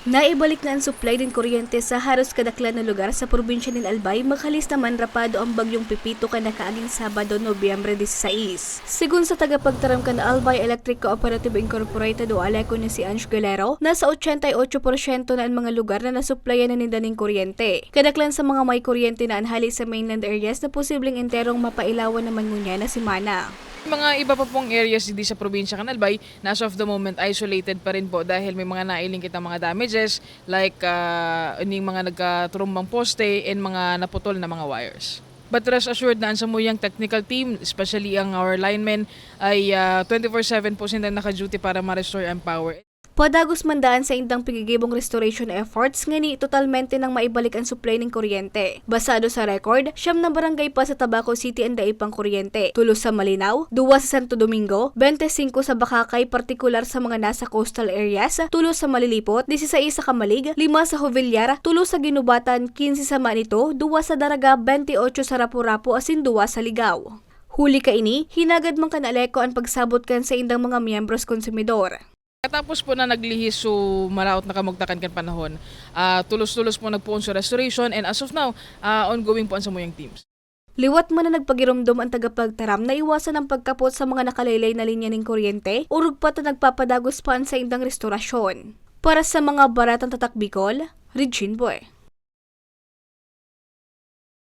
Naibalik na ang supply ng kuryente sa halos kadaklan na lugar sa probinsya ng Albay makalis naman rapado ang bagyong Pipito kanakaaging Sabado, Nobyembre 16. Sigun sa tagapagtaram kan Albay Electric Cooperative Incorporated o aleko ni si Ange Galero, nasa 88% na ang mga lugar na nasuplayan na nila ng kuryente. Kadaklan sa mga may kuryente na anhali sa mainland areas na posibleng enterong mapailawan naman ngunya na si Mana. Mga iba pa pong areas hindi sa probinsya ng Albay, na as of the moment isolated pa rin po dahil may mga nailing kitang mga damages like yung mga nagkaturumbang poste and mga naputol na mga wires. But rest assured na ang samuyang technical team, especially ang our linemen, ay 24/7 po silang naka-duty para ma-restore ang power. Padagos mandaan sa indang pigigibong restoration efforts nga ni totalmente nang maibalik ang supply ng kuryente. Basado sa record, 9 na barangay pa sa Tabaco City ang daipang kuryente. 3 sa Malinaw, 2 sa Santo Domingo, 25 sa Bakakay partikular sa mga nasa coastal areas, 3 sa Malilipot, 16 sa Kamalig, 5 sa Jovillar, 3 sa Ginubatan, 15 sa Manito, 2 sa Daraga, 28 sa Rapu-Rapu asin 2 sa Ligao. Huli kaini, hinagad man kanaleko ang pagsabot kan sa indang mga miyembros konsumidor. Katapos po na naglihis so maraot na kamugtakan kan panahon, tulos-tulos po nagpuon sa restoration and as of now, ongoing po ang samuyang teams. Liwat man na nagpagirumdom ang tagapagtaram na iwasan ang pagkapot sa mga nakalaylay na linya ng kuryente, urog pa na nagpapadagos pa sa indang restorasyon. Para sa mga baratang tatak Bicol, Regine Boy.